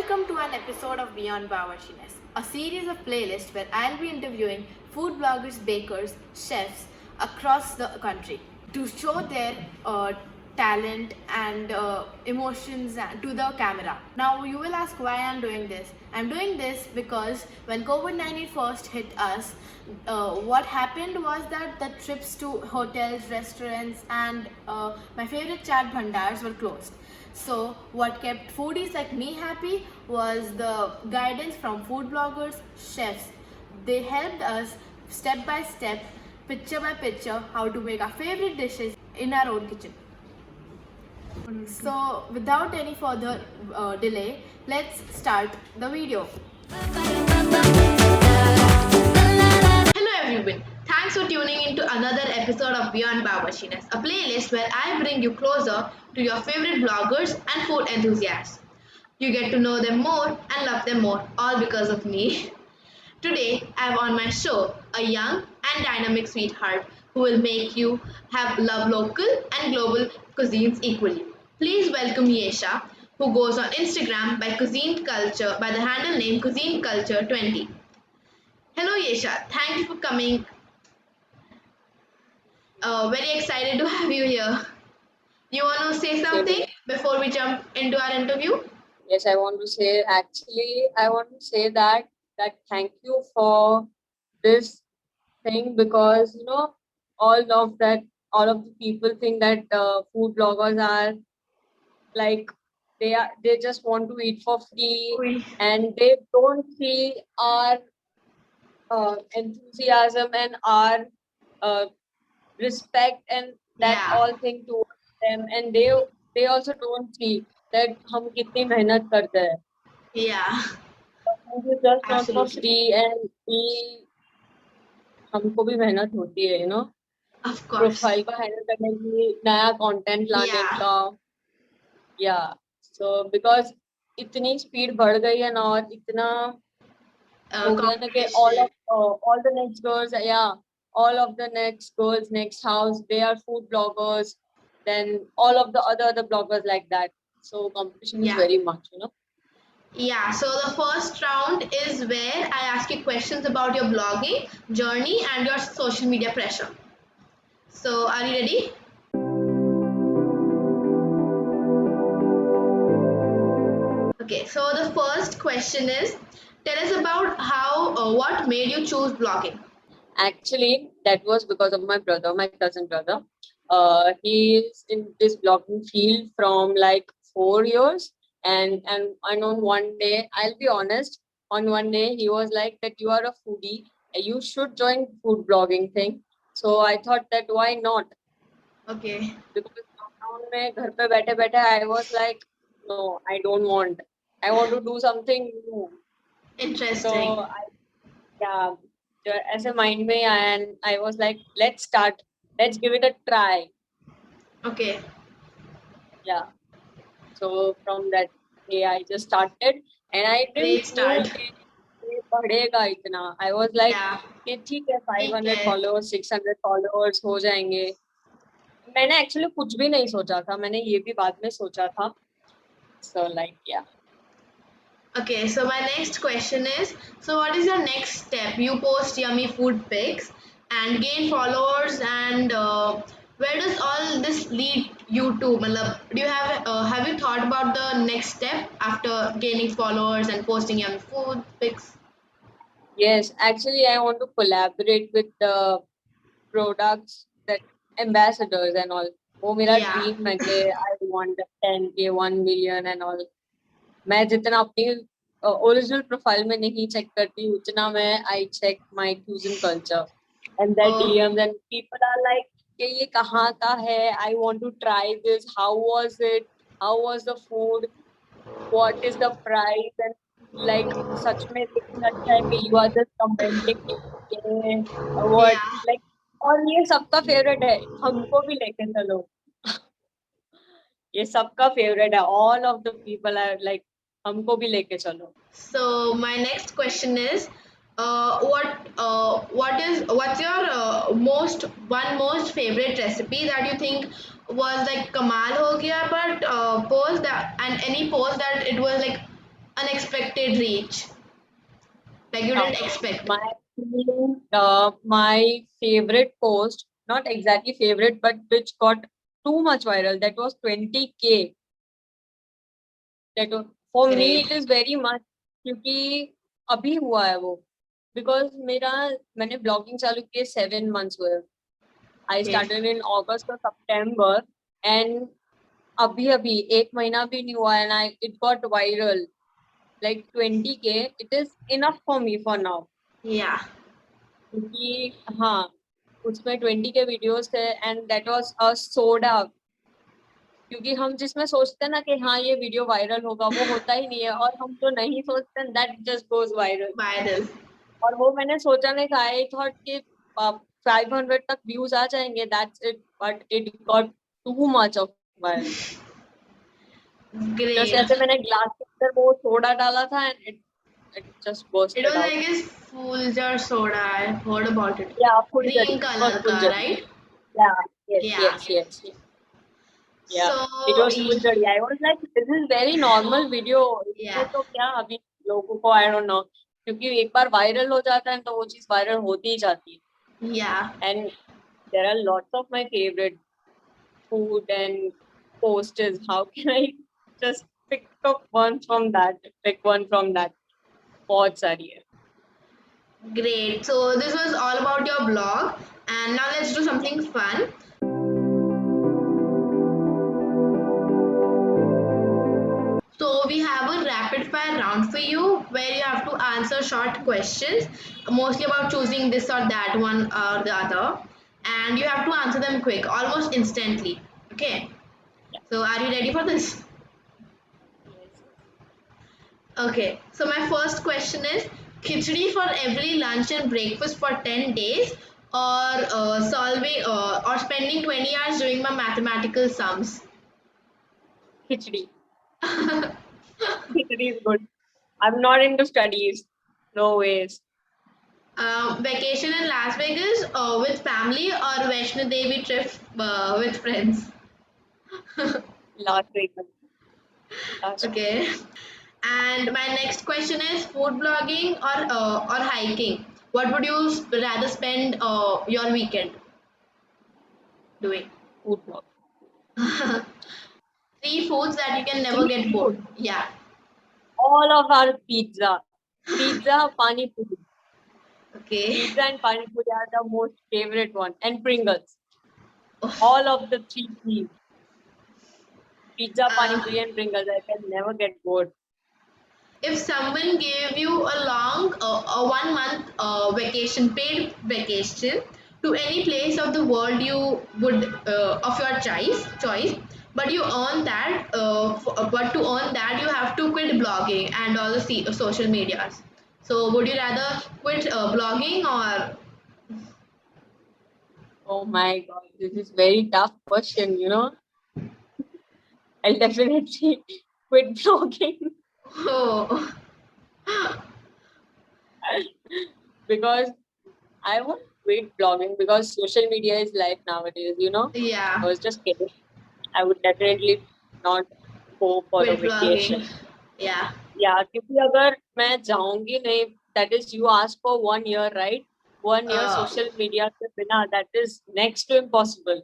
Welcome to an episode of Beyond Bawarchiness, a series of playlists where I'll be interviewing food bloggers, bakers, chefs across the country to show their talent and emotions to the camera. Now, you will ask why I'm doing this. I'm doing this because when COVID-19 first hit us, what happened was that the trips to hotels, restaurants, and my favorite chaat bhandars were closed. So, what kept foodies like me happy was the guidance from food bloggers, chefs. They helped us step by step, picture by picture, how to make our favorite dishes in our own kitchen. So, without any further delay, let's start the video. Hello everyone. Thanks for tuning in to another episode of Beyond Bawarchiness, a playlist where I bring you closer to your favorite bloggers and food enthusiasts. You get to know them more and love them more, all because of me. Today, I have on my show a young and dynamic sweetheart who will make you have love local and global cuisines equally. Please welcome Yesha, who goes on Instagram by Cuisine Culture by the handle name Cuisine Culture 20. Hello Yesha, thank you for coming. Very excited to have you here. You want to say something before we jump into our interview? Yes, I want to say I want to say that thank you for this thing because all of the people think that food bloggers are like they just want to eat for free and they don't see our enthusiasm and our respect and that all thing towards them, and they also don't see that हम कितनी मेहनत करते हैं. Yeah. It is just not for Absolutely. free and हमको भी मेहनत होती है, Of course. प्रोफाइल को हैंडल करने की, नया कंटेंट लाने का, या सो बिकॉज इतनी स्पीड बढ़ गई है ना और इतना हो गया ना कि all the next girls, all of the next girls, next house, they are food bloggers, then all of the other bloggers like that, so competition is very much, Yeah, so the first round is where I ask you questions about your blogging journey and your social media pressure. So, are you ready? Okay, so the first question is, tell us about what made you choose blogging? Actually, that was because of my brother, my cousin brother. He is in this blogging field from like 4 years, and on one day, I'll be honest, on one day he was like that you are a foodie, you should join food blogging thing. So I thought that why not? Okay. Because lockdown में घर पे बैठे बैठे I was like no, I don't want. I want to do something new. Interesting. So as a mind me, and I was like, let's give it a try. Okay. Yeah. So from that day, I just started, and I didn't know कि बढ़ेगा इतना. I was like, कि ठीक है 500 followers, 600 followers हो जाएंगे. मैंने actually कुछ भी नहीं सोचा था. मैंने ये भी बाद में सोचा था. So like yeah. Okay, so my next question is, so what is your next step? You post yummy food pics and gain followers, and where does all this lead you to? Matlab, do you have you thought about the next step after gaining followers and posting yummy food pics? Yes, actually I want to collaborate with the products that ambassadors and all. वो मेरा dream है कि I want 10K 1 million and all. मैं जितना अपनी original profile में नहीं check करती उतना मैं I check my cuisine culture and that DMs and people are like कि ये कहाँ का है, I want to try this, how was it, how was the food, what is the price, and like सच में इतना अच्छा है कि you are just commenting what like, और ये सबका फेवरेट है, हमको भी लेके चलो. ये सबका फेवरेट है, all of the people are like हमको भी लेके चलो. So my next question is, what's your most favorite recipe that you think was like kamal ho gaya, but post that, and any post that it was like unexpected reach? Like you didn't expect. My favorite post, not exactly favorite, but which got too much viral, that was 20K. That was, for me it Great. is very much, क्योंकि अभी हुआ है वो, because मैंने blogging चालू किए 7 months हुए. I Okay. started in August or September, and अभी एक महीना भी नहीं हुआ, and it got viral. Like 20K, it is enough for me for now. Yeah. क्योंकि हाँ, उसमें 20K वीडियोस थे, and that was a soda. क्योंकि हम जिसमें सोचते हैं ना कि हाँ ये वीडियो वायरल होगा, वो होता ही नहीं है, और हम जो नहीं सोचते हैं that just goes viral. Viral. और वो मैंने सोचा नहीं था. आई थॉट कि 500 तक व्यूज आ जाएंगे, that's it, but it got too much of viral. Just Great. ऐसे मैंने ग्लास के अंदर वो सोडा डाला था, and it just It was, bursted out. I guess, Fuljar soda. I heard about it. Yeah, full Green jari. It was color full ka, jari. right? Yeah, Yeah. yes. Yeah, So, it was full jari. I was like, this is very normal video. इसमें yeah. तो क्या अभी लोगों को, I don't know, क्योंकि एक बार viral हो जाता है तो वो चीज वायरल होती ही जाती है. Yeah. And there are lots of my favorite food and posters. How can I just pick up one from that? Pick one from that. बहुत सारी है. Great. So, this was all about your blog. And now let's do something fun. So we have a rapid fire round for you where you have to answer short questions, mostly about choosing this or that one or the other, and you have to answer them quick, almost instantly. Okay. So are you ready for this? Yes. Okay. So my first question is khichdi for every lunch and breakfast for 10 days, or solving or spending 20 hours doing my mathematical sums. Khichdi. Khichdi is good. I'm not into studies. No ways. Vacation in Las Vegas with family or Vaishno Devi trip with friends? Last week. Okay. And my next question is food blogging or hiking. What would you rather spend your weekend doing? Food blog. Three foods that you can never Street get bored. food. Yeah. All of our pizza. Pizza, pani puri. Okay. Pizza and pani puri are the most favorite one. And Pringles. All of the three P's. Pizza, pani puri, and Pringles. I can never get bored. If someone gave you a long a 1 month vacation, paid vacation to any place of the world you would of your choice, but you earn that but to earn that you have to quit blogging and all the social medias. So would you rather quit blogging or Oh my god, this is very tough question, you know. I'll definitely quit blogging oh because I won't quit blogging because social media is life nowadays, you know. yeah, I was just kidding. I would definitely not go for a quit vacation. blogging, yeah. Yeah, क्योंकि अगर मैं जाऊंगी नहीं, that is you ask for 1 year, right? 1 year Uh, social media के बिना, that is next to impossible.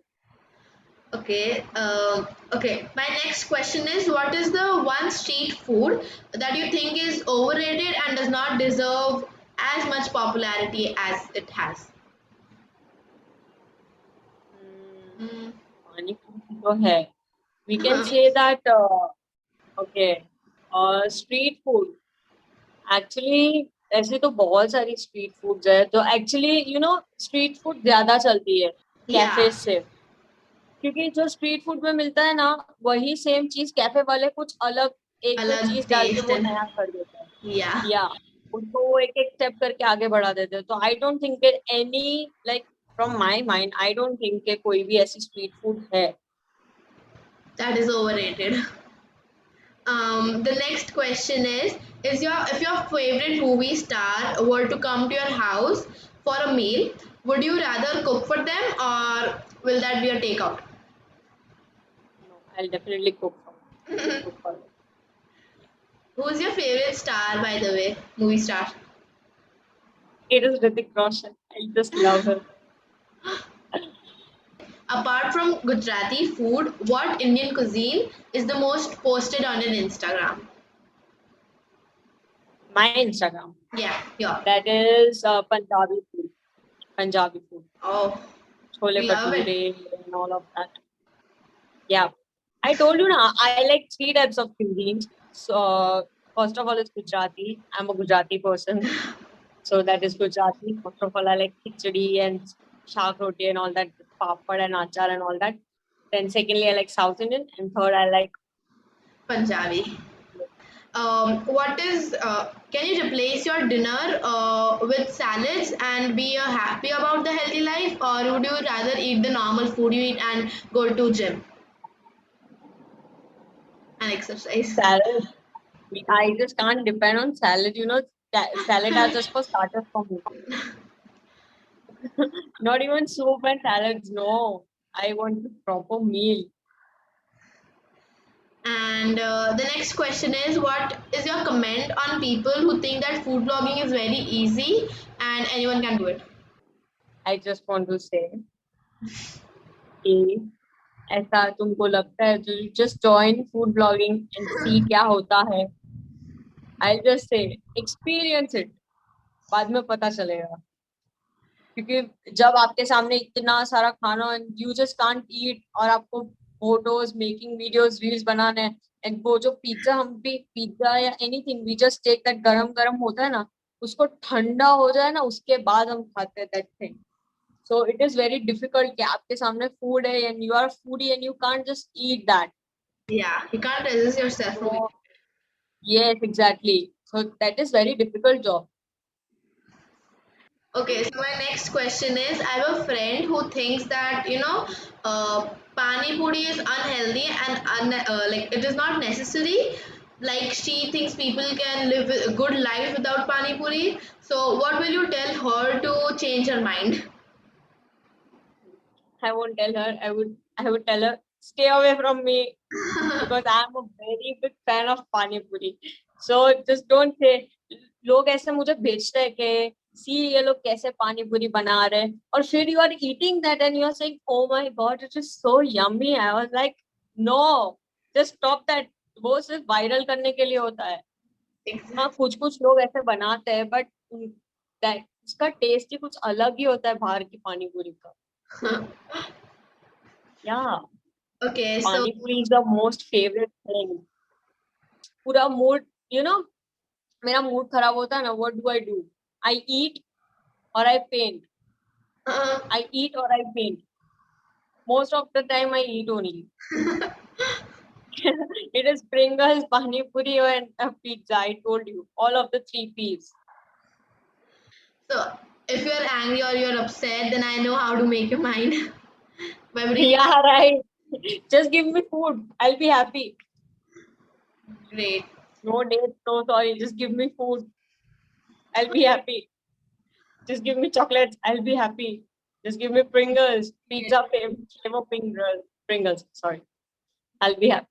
Okay. Okay. My next question is: what is the one street food that you think is overrated and does not deserve as much popularity as it has? Hmm. पानी पूरी तो है. We can say that okay. Street food. Actually, ऐसे तो बहुत सारी street foods है, तो actually you know street food ज्यादा चलती है कैफे Yeah. से, क्योंकि जो स्ट्रीट फूड में मिलता है ना, वही सेम चीज कैफे वाले कुछ अलग एक दो Alag चीज डाल के taste वो and नया कर देता है. yeah. या उनको वो एक एक स्टेप करके आगे बढ़ा देते हैं. तो I don't think any, like from my mind, I don't think के कोई भी ऐसी स्ट्रीट फूड है. That is overrated. The next question is your if your favorite movie star were to come to your house for a meal, would you rather cook for them or will that be a takeout? No, I'll definitely cook for them. Who's your favorite star, by the way? Movie star. It is Hrithik Roshan. I just love her. Apart from Gujarati food, what Indian cuisine is the most posted on an Instagram? My Instagram. Yeah, yeah. That is Punjabi food. Punjabi food. Oh, Chole we love it. bhature and all of that. Yeah. I told you now, I like three types of cuisines. So, first of all, it's Gujarati. I'm a Gujarati person. So, that is Gujarati. First of all, I like khichdi and shak roti and all that, papad and achar and all that. Then, secondly, I like South Indian. And third, I like. Punjabi. What is? Can you replace your dinner with salads and be happy about the healthy life, or would you rather eat the normal food you eat and go to gym and exercise? Salad. I just can't depend on salad. Salad are just for starters for me. Not even soup and salads. No, I want a proper meal. And the next question is, what is your comment on people who think that food blogging is very easy and anyone can do it? I just want to say, कि ऐसा तुमको लगता है तो just join food blogging and see क्या होता है. I'll just say experience it. बाद में पता चलेगा. क्योंकि जब आपके सामने इतना सारा खाना and you just can't eat और आपको फोटोज मेकिंग वीडियोस रील्स बनाने हैं एंड वो जो पिज्जा हम भी पिज्जा या anything we just take that गरम गरम होता है ना उसको ठंडा हो जाए ना उसके बाद हम खाते हैं that thing. So it is very difficult कि आपके सामने food है and you are a foodie and you can't just eat that. Yeah, you can't resist yourself from it. So, yes, exactly. So that is very difficult job. Okay, so my next question is, I have a friend who thinks that pani puri is unhealthy and like it is not necessary. Like she thinks people can live a good life without pani puri. So what will you tell her to change her mind? I won't tell her. I would tell her stay away from me because I am a very big fan of pani puri. So just don't say. लोग ऐसे मुझे भेजते हैं कि सी ये लोग कैसे पानी पूरी बना रहे हैं और फिर you are eating that and you are saying oh my god it is so yummy. I was like no just stop that. वो सिर्फ वायरल करने के लिए होता है. हाँ कुछ लोग ऐसे बनाते हैं बट उसका टेस्ट ही कुछ अलग ही होता है बाहर की पानी पूरी का. या Okay, so पानी पूरी is the most favourite thing. पूरा मूड मेरा मूड खराब होता है ना व्हाट डू आई डू. आई ईट और आई paint. I eat or I paint. Most of the time I eat only. It is Pringles, Pani Puri and pizza. I told you. All of the three P's. so if you're angry or you're upset, then I know how to make your mind. By bringing Yeah, right. Just give me food. I'll be happy. great. No dates, no sorry. Just give me food. I'll be happy. Just give me chocolates. I'll be happy. Just give me Pringles. Pizza flavor Pringles. Pringles. Sorry. I'll be happy.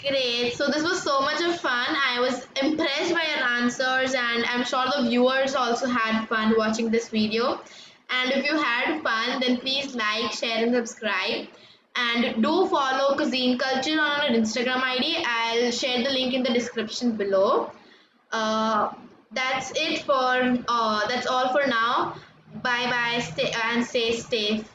Great. So this was so much of fun. I was impressed by your answers, and I'm sure the viewers also had fun watching this video. And if you had fun, then please like, share, and subscribe. And do follow Cuisine Culture on our Instagram ID. I'll share the link in the description below. Uh, that's all for now. Bye bye. Stay and stay safe.